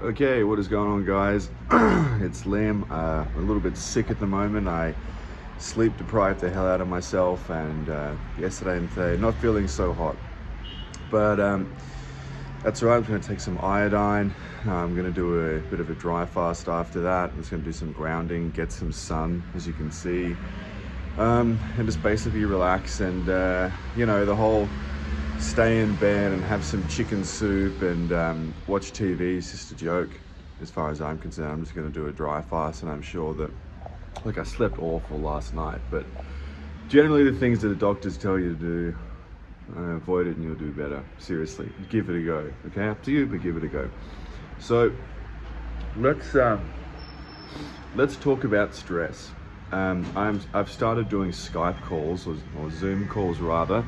Okay, what is going on, guys? It's Liam. I'm a little bit sick at the moment. I sleep deprived the hell out of myself, and yesterday and today not feeling so hot. But that's all right. I'm going to take some iodine. I'm going to do a bit of a dry fast after that. I'm just going to do some grounding, get some sun, as you can see, and just basically relax. And you know, the whole stay in bed and have some chicken soup and watch TV is just a joke as far as I'm concerned. I'm just going to do a dry fast, and I'm sure that, like, I slept awful last night, but generally the things that the doctors tell you to do, avoid it and you'll do better. Seriously, give it a go. Okay, up to you, but give it a go. So let's talk about stress. I've started doing Skype calls or Zoom calls rather.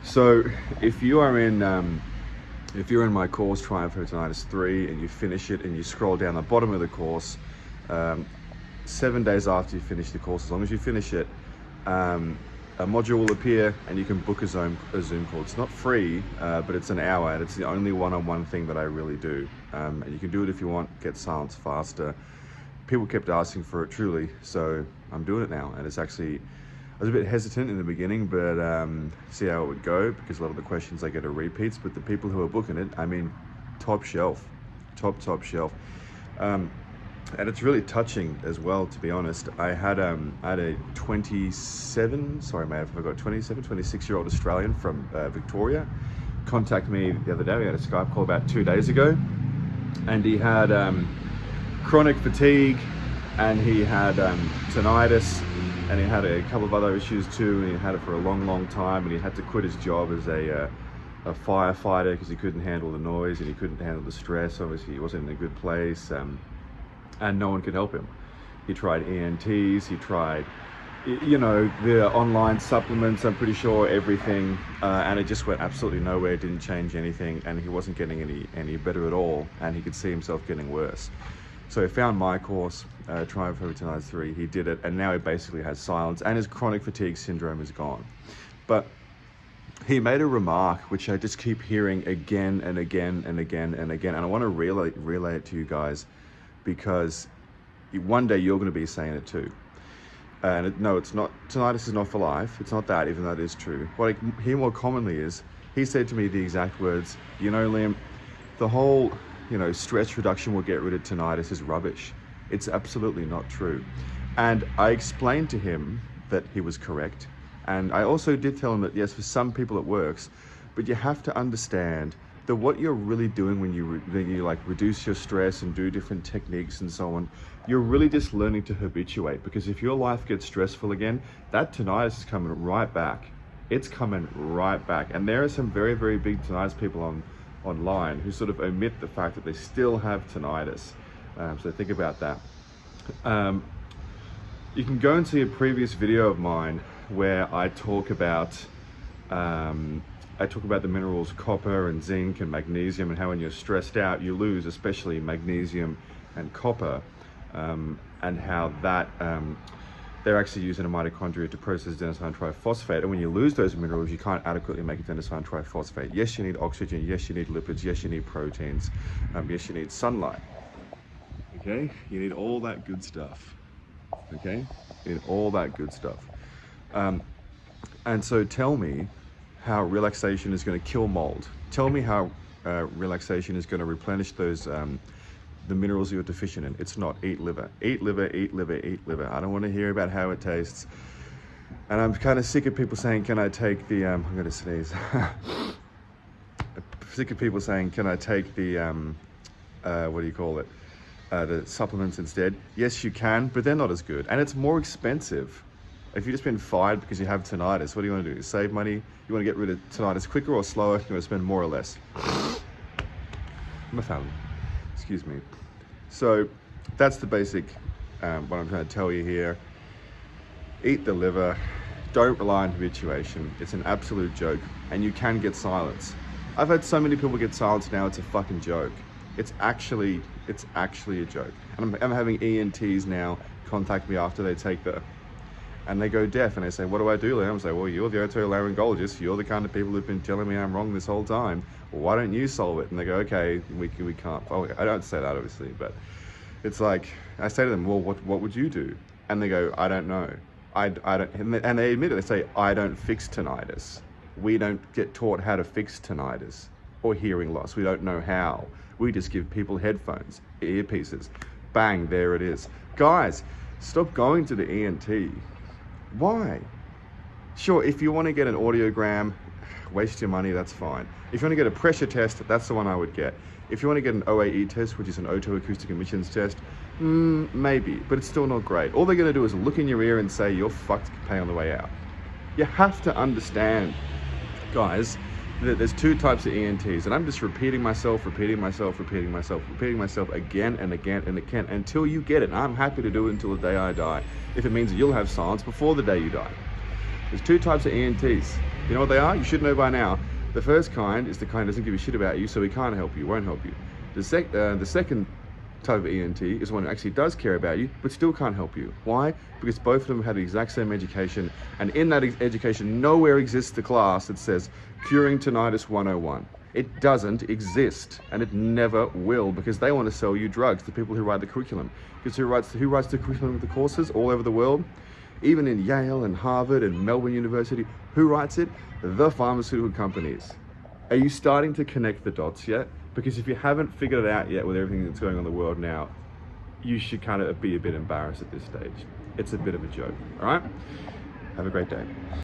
So if you're in my course, Triumph for Tinnitus 3, and you finish it and you scroll down the bottom of the course, 7 days after you finish the course, as long as you finish it, a module will appear and you can book a Zoom call. It's not free, but it's an hour, and it's the only one-on-one thing that I really do. And you can do it if you want, get silence faster. People kept asking for it, truly, so I'm doing it now, and it's actually, I was a bit hesitant in the beginning, but see how it would go, because a lot of the questions I get are repeats, but the people who are booking it, I mean, top shelf. And it's really touching as well, to be honest. I had a 26-year-old Australian from Victoria contact me the other day. We had a Skype call about 2 days ago, and he had chronic fatigue, and he had tinnitus, and he had a couple of other issues too, and he had it for a long time, and he had to quit his job as a firefighter because he couldn't handle the noise and he couldn't handle the stress. Obviously he wasn't in a good place, and no one could help him. He tried ENTs, he tried, you know, the online supplements, I'm pretty sure, everything, and it just went absolutely nowhere. It didn't change anything, and he wasn't getting any better at all, and he could see himself getting worse. So he found my course, Triumph for Tinnitus 3, he did it, and now he basically has silence, and his chronic fatigue syndrome is gone. But he made a remark which I just keep hearing again and again and again and again, and I want to relay it to you guys, because one day you're going to be saying it too. And no, it's not, tinnitus is not for life, it's not that, even though it is true. What I hear more commonly is, he said to me the exact words, you know, Liam, the whole, you know, stress reduction will get rid of tinnitus is rubbish. It's absolutely not true. And I explained to him that he was correct. And I also did tell him that, yes, for some people it works, but you have to understand that what you're really doing when you like reduce your stress and do different techniques and so on, you're really just learning to habituate, because if your life gets stressful again, that tinnitus is coming right back. It's coming right back. And there are some very, very big tinnitus people online who sort of omit the fact that they still have tinnitus. So think about that. You can go and see a previous video of mine where I talk about the minerals copper and zinc and magnesium, and how when you're stressed out you lose especially magnesium and copper, and how that they're actually using a mitochondria to process adenosine triphosphate, and when you lose those minerals you can't adequately make adenosine triphosphate. Yes, you need oxygen, yes you need lipids, yes you need proteins, yes you need sunlight. Okay, you need all that good stuff. Okay, you need all that good stuff. And so tell me how relaxation is going to kill mold. Tell me how relaxation is going to replenish those the minerals you're deficient in. It's not. Eat liver. Eat liver, eat liver, eat liver. I don't want to hear about how it tastes. And I'm kind of sick of people saying, can I take the, I'm going to sneeze. Sick of people saying, can I take the, what do you call it? The supplements instead. Yes, you can, but they're not as good. And it's more expensive. If you've just been fired because you have tinnitus, what do you want to do? Save money? You want to get rid of tinnitus quicker or slower? You want to spend more or less? I'm a fan. Excuse me. So that's the basic, what I'm trying to tell you here. Eat the liver. Don't rely on habituation. It's an absolute joke, and you can get silence. I've had so many people get silence now, it's a fucking joke. It's actually a joke. And I'm having ENTs now contact me after they take the and they go deaf, and they say, what do I do? And I'm say, well, you're the otolaryngologist. You're the kind of people who've been telling me I'm wrong this whole time. Well, why don't you solve it? And they go, okay, we can't. Oh, I don't say that, obviously, but it's like, I say to them, well, what would you do? And they go, I don't know. I don't, and they admit it. They say, I don't fix tinnitus. We don't get taught how to fix tinnitus or hearing loss. We don't know how. We just give people headphones, earpieces. Bang, there it is. Guys, stop going to the ENT. Why? Sure, if you want to get an audiogram, waste your money, that's fine. If you want to get a pressure test, that's the one I would get. If you want to get an OAE test, which is an otoacoustic emissions test, maybe, but it's still not great. All they're going to do is look in your ear and say, you're fucked, pay on the way out. You have to understand, guys, that there's two types of ENTs, and I'm just repeating myself again and again and again until you get it. And I'm happy to do it until the day I die, if it means that you'll have silence before the day you die. There's two types of ENTs. You know what they are? You should know by now. The first kind is the kind that doesn't give a shit about you, so he can't help you, won't help you. The second type of ENT is one who actually does care about you, but still can't help you. Why? Because both of them had the exact same education, and in that education, nowhere exists the class that says Curing Tinnitus 101. It doesn't exist, and it never will, because they want to sell you drugs, the people who write the curriculum. Because who writes the curriculum of the courses all over the world? Even in Yale and Harvard and Melbourne University, who writes it? The pharmaceutical companies. Are you starting to connect the dots yet? Because if you haven't figured it out yet with everything that's going on in the world now, you should kind of be a bit embarrassed at this stage. It's a bit of a joke, all right? Have a great day.